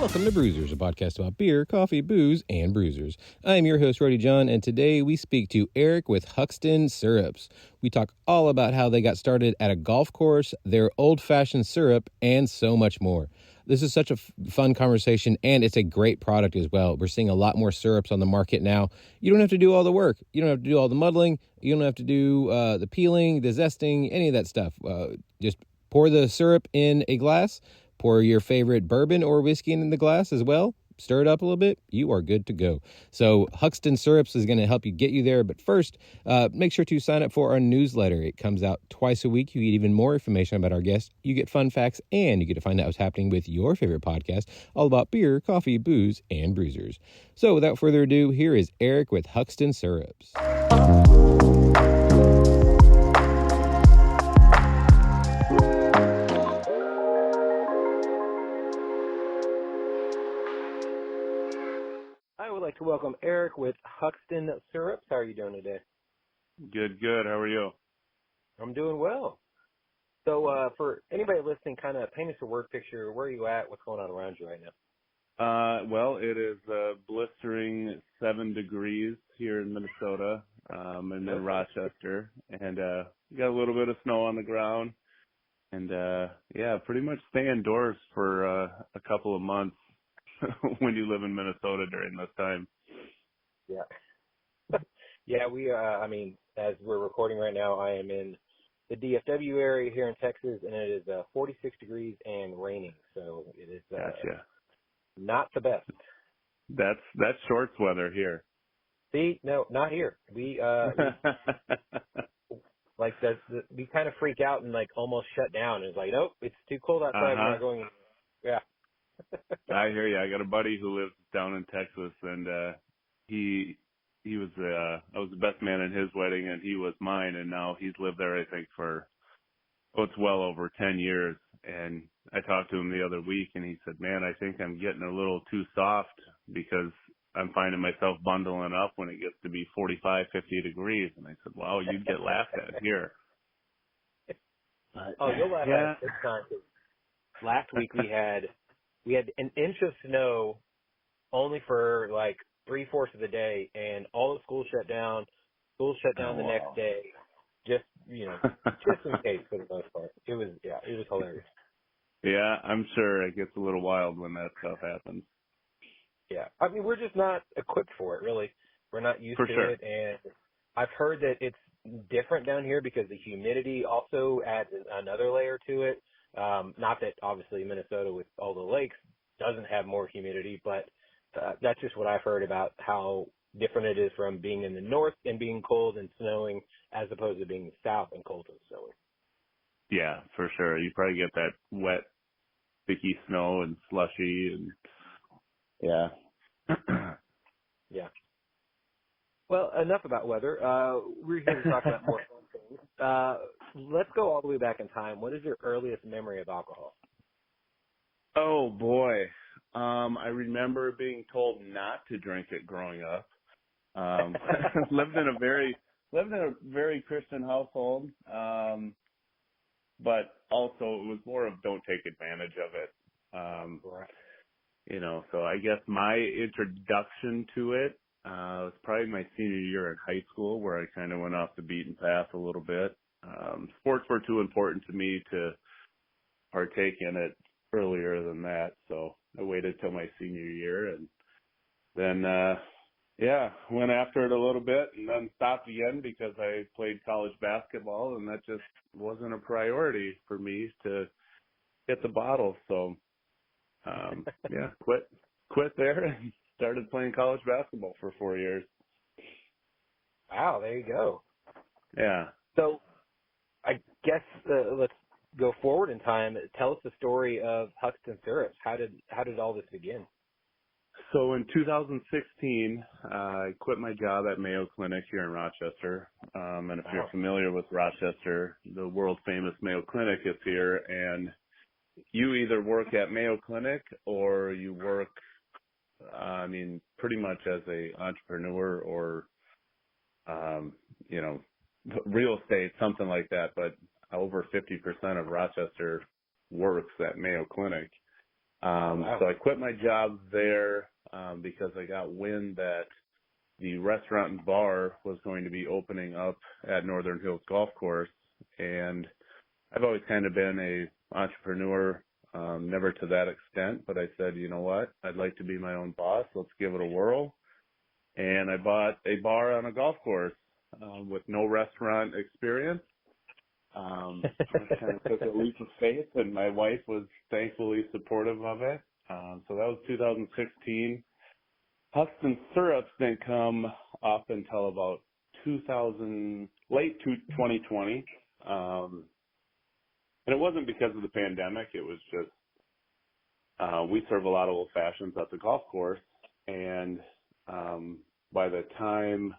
Welcome to Brewsers, a podcast about beer, coffee, booze, and bruisers. I'm your host, Rody John, and today we speak to Erik with Huxden Syrups. We talk all about how they got started at a golf course, their old-fashioned syrup, and so much more. This is such a fun conversation, and it's a great product as well. We're seeing a lot more syrups on the market now. You don't have to do all the work. You don't have to do all the muddling. You don't have to do the peeling, the zesting, any of that stuff. Just pour the syrup in a glass. Pour your favorite bourbon or whiskey in the glass as well. Stir it up a little bit. You are good to go. So Huxden Syrups is going to help you get you there. But first, make sure to sign up for our newsletter. It comes out twice a week. You get even more information about our guests. You get fun facts, and you get to find out what's happening with your favorite podcast, all about beer, coffee, booze, and bruisers. So without further ado, here is Erik with Huxden Syrups. I would like to welcome Erik with Huxden Syrups. How are you doing today? Good. How are you? I'm doing well. So for anybody listening, kind of paint us a word picture. Where are you at? What's going on around you right now? Well, it is blistering 7 degrees here in Minnesota, and in Rochester, and we got a little bit of snow on the ground, and pretty much stay indoors for a couple of months when you live in Minnesota during this time. Yeah. Yeah, we, as we're recording right now, I am in the DFW area here in Texas, and it is 46 degrees and raining, so it is Gotcha. not the best. That's shorts weather here. See, no, not here. We we kind of freak out and like almost shut down. It's like, nope, it's too cold outside. We're not going. Yeah. I hear you. I got a buddy who lives down in Texas, and he was I was the best man in his wedding, and he was mine, and now he's lived there I think for it's well over 10 years. And I talked to him the other week, and he said, "Man, I think I'm getting a little too soft because I'm finding myself bundling up when it gets to be 45, 50 degrees." And I said, "Wow, you'd get laughed at here." Oh, you'll laugh at it this time. Last week we had an inch of snow only for like 3/4 of the day, and all the schools shut down. Schools shut down the next day, just just in case for the most part. It was hilarious. Yeah, I'm sure it gets a little wild when that stuff happens. Yeah, I mean we're just not equipped for it, really. We're not used to it, and I've heard that it's different down here because the humidity also adds another layer to it. Not that obviously Minnesota with all the lakes doesn't have more humidity, but that's just what I've heard about how different it is from being in the north and being cold and snowing as opposed to being in the south and cold and snowing. Yeah, for sure. You probably get that wet, sticky snow and slushy and yeah. Yeah. Well, enough about weather. We're here to talk about more fun things. Let's go all the way back in time. What is your earliest memory of alcohol? Oh boy. I remember being told not to drink it growing up. Lived in a very Christian household. But also it was more of don't take advantage of it. Right. So I guess my introduction to it was probably my senior year in high school where I kind of went off the beaten path a little bit. Sports were too important to me to partake in it earlier than that, so I waited till my senior year and then went after it a little bit and then stopped again because I played college basketball and that just wasn't a priority for me to hit the bottle. So quit there and started playing college basketball for 4 years. Wow, there you go. Yeah. So I guess let's go forward in time. Tell us the story of Huxden Syrups. How did all this begin? So in 2016, I quit my job at Mayo Clinic here in Rochester. And if you're familiar with Rochester, the world famous Mayo Clinic is here. And you either work at Mayo Clinic or you work, pretty much as a entrepreneur or, real estate, something like that. But over 50% of Rochester works at Mayo Clinic. Wow. So I quit my job there because I got wind that the restaurant and bar was going to be opening up at Northern Hills Golf Course. And I've always kind of been a entrepreneur, never to that extent, but I said, you know what, I'd like to be my own boss. Let's give it a whirl. And I bought a bar on a golf course with no restaurant experience. I kind of took a leap of faith, and my wife was thankfully supportive of it. So that was 2016. Huxden Syrups didn't come up until about late 2020. And it wasn't because of the pandemic. It was just, we serve a lot of old fashions at the golf course. And, by the time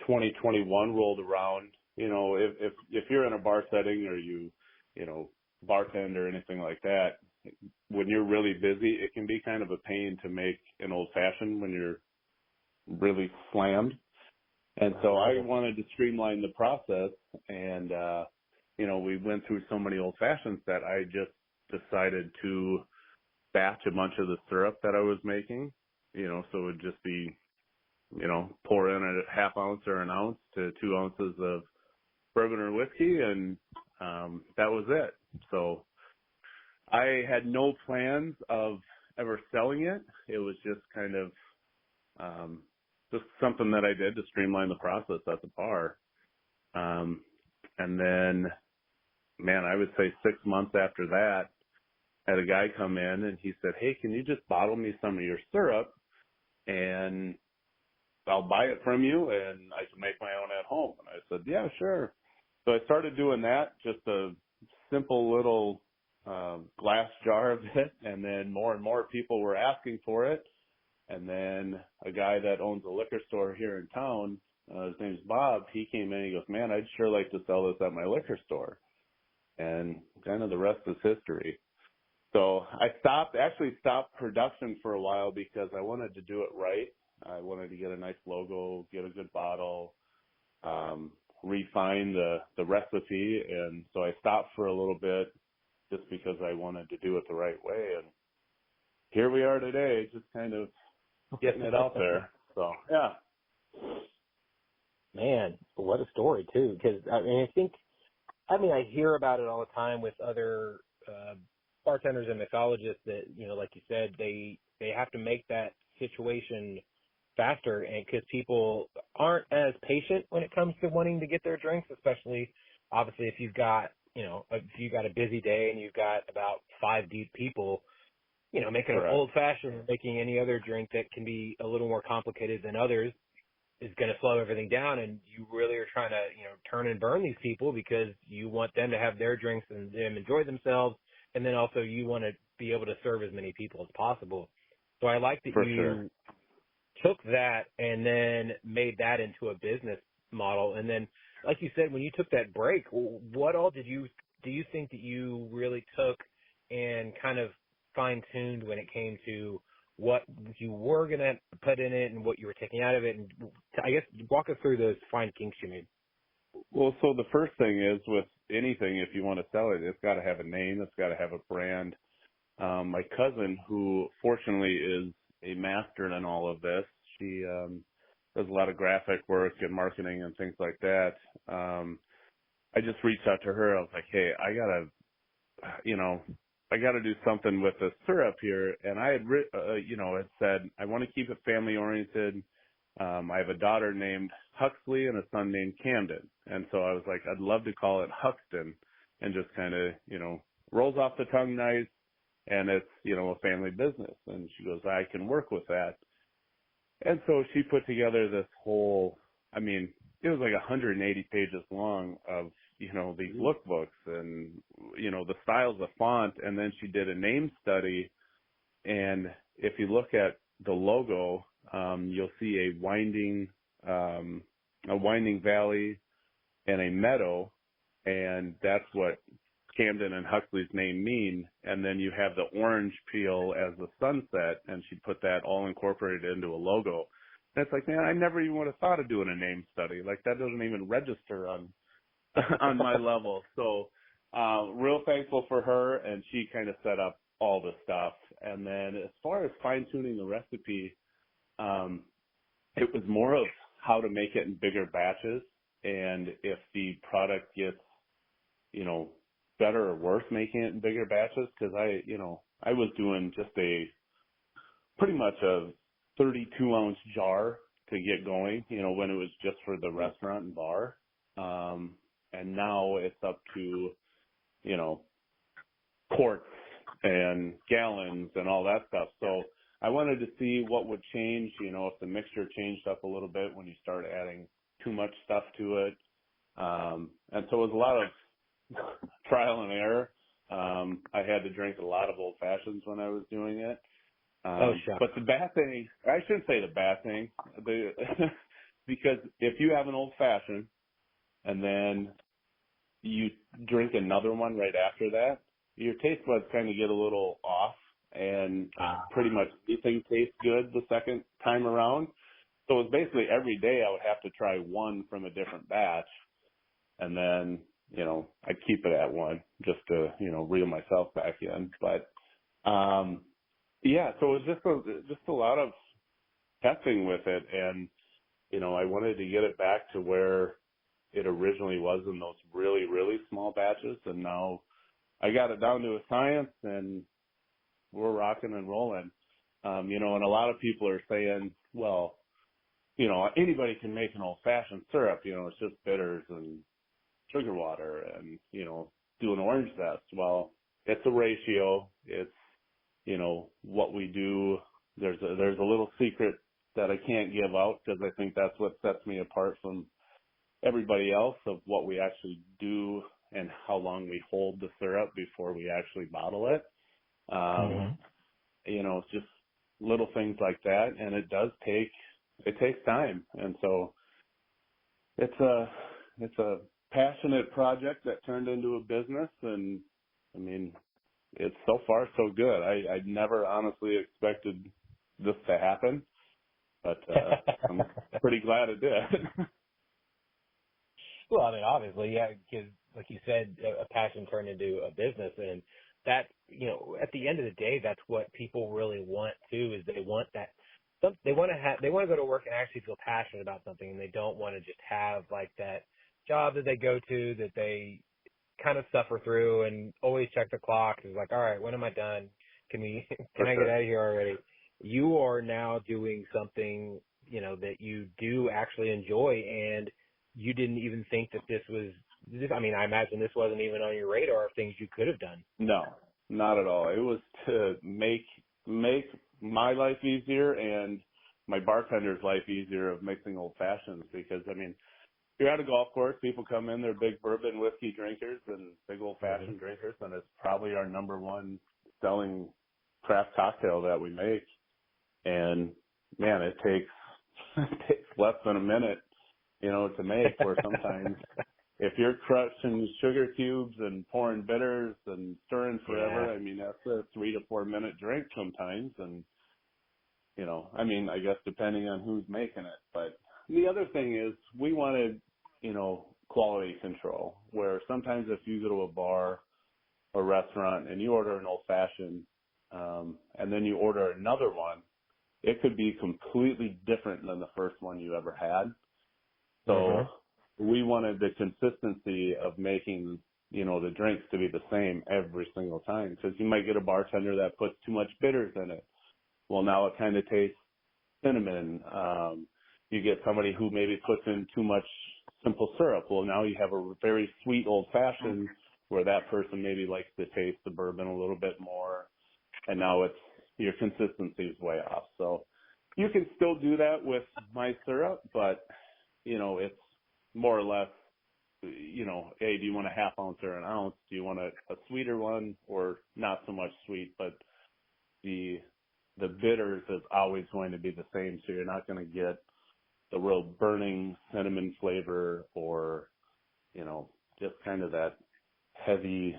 2021 rolled around, if you're in a bar setting or you bartend or anything like that, when you're really busy, it can be kind of a pain to make an old fashioned when you're really slammed. And so I wanted to streamline the process, and we went through so many old fashions that I just decided to batch a bunch of the syrup that I was making, so it would just be, pour in a half ounce or an ounce to 2 ounces of bourbon or whiskey, and that was it. So I had no plans of ever selling it. It was just kind of just something that I did to streamline the process at the bar. And then, I would say 6 months after that, I had a guy come in and he said, hey, can you just bottle me some of your syrup and I'll buy it from you and I can make my own at home. And I said, yeah, sure. So I started doing that, just a simple little glass jar of it, and then more and more people were asking for it. And then a guy that owns a liquor store here in town, his name's Bob, he came in and he goes, man, I'd sure like to sell this at my liquor store. And kind of the rest is history. So I stopped production for a while because I wanted to do it right. I wanted to get a nice logo, get a good bottle, refine the recipe. And so I stopped for a little bit just because I wanted to do it the right way. And here we are today, just kind of getting it out there. So, yeah. Man, what a story, too. Because, I hear about it all the time with other bartenders and mixologists that, like you said, they have to make that situation faster, and because people aren't as patient when it comes to wanting to get their drinks, especially obviously if you've got a busy day and you've got about 5 deep people, making an old fashioned, making any other drink that can be a little more complicated than others is going to slow everything down. And you really are trying to, turn and burn these people because you want them to have their drinks and them enjoy themselves. And then also you want to be able to serve as many people as possible. So I like that you took that and then made that into a business model. And then, like you said, when you took that break, what all do you think that you really took and kind of fine-tuned when it came to what you were going to put in it and what you were taking out of it? And I guess walk us through those fine kinks you made. Well, so the first thing is with anything, if you want to sell it, it's got to have a name. It's got to have a brand. My cousin, who fortunately is a master in all of this, she does a lot of graphic work and marketing and things like that. I just reached out to her. I was like, hey, I gotta do something with the syrup here. And I had, had said, I want to keep it family oriented. I have a daughter named Huxley and a son named Camden. And so I was like, I'd love to call it Huxden, and just kind of, rolls off the tongue nice. And it's, a family business. And she goes, I can work with that. And so she put together this whole, it was like 180 pages long of, these lookbooks and, the styles of font. And then she did a name study. And if you look at the logo, you'll see a winding valley and a meadow. And that's what Camden and Huxley's name mean. And then you have the orange peel as the sunset, and she put that all incorporated into a logo. And it's like, man, I never even would have thought of doing a name study. Like, that doesn't even register on my level. So real thankful for her, and she kind of set up all the stuff. And then as far as fine tuning the recipe, it was more of how to make it in bigger batches. And if the product gets, better or worse making it in bigger batches, because I was doing just pretty much a 32-ounce jar to get going, when it was just for the restaurant and bar. And now it's up to, quarts and gallons and all that stuff. So I wanted to see what would change, if the mixture changed up a little bit when you start adding too much stuff to it. And so it was a lot of trial and error. I had to drink a lot of old fashions when I was doing it. But the bad thing, I shouldn't say the bad thing, because if you have an old fashioned and then you drink another one right after that, your taste buds kind of get a little off, and pretty much anything tastes good the second time around. So it's basically every day I would have to try one from a different batch, and then, I'd keep it at one just to, reel myself back in. But, yeah, so it was just a lot of testing with it, and, I wanted to get it back to where it originally was in those really, really small batches, and now I got it down to a science, and we're rocking and rolling. And a lot of people are saying, well, anybody can make an old-fashioned syrup, it's just bitters and sugar water and, do an orange zest. Well, it's a ratio. It's, what we do. There's a little secret that I can't give out, because I think that's what sets me apart from everybody else, of what we actually do and how long we hold the syrup before we actually bottle it. It's just little things like that, and it takes time. And so it's a passionate project that turned into a business, and I mean, it's so far so good. I never honestly expected this to happen, but I'm pretty glad it did. Well, I mean, obviously, yeah, because like you said, a passion turned into a business, and that, at the end of the day, that's what people really want too. Is they want that. They want to go to work and actually feel passionate about something, and they don't want to just have like that job that they go to that they kind of suffer through and always check the clock. It's like, all right, when am I done? Can I get out of here already? You are now doing something, that you do actually enjoy, and you didn't even think that this was, I mean, I imagine this wasn't even on your radar of things you could have done. No, not at all. It was to make my life easier and my bartender's life easier of mixing old fashions, because, I mean, you're at a golf course, people come in, they're big bourbon whiskey drinkers and big old fashioned drinkers, and it's probably our number one selling craft cocktail that we make. And man, it takes less than a minute, to make, where sometimes if you're crushing sugar cubes and pouring bitters and stirring forever, I mean, that's a 3 to 4 minute drink sometimes. And, I mean, I guess depending on who's making it. But the other thing is we wanted, quality control, where sometimes if you go to a bar or restaurant and you order an old fashioned, and then you order another one, it could be completely different than the first one you ever had. So we wanted the consistency of making, the drinks to be the same every single time, because you might get a bartender that puts too much bitters in it. Well, now it kind of tastes cinnamon. You get somebody who maybe puts in too much simple syrup. Well, now you have a very sweet old fashioned where that person maybe likes to taste the bourbon a little bit more. And now your consistency is way off. So you can still do that with my syrup, but, it's more or less, hey, do you want a half ounce or an ounce? Do you want a sweeter one, or not so much sweet, but the bitters is always going to be the same. So you're not going to get the real burning cinnamon flavor, or, just kind of that heavy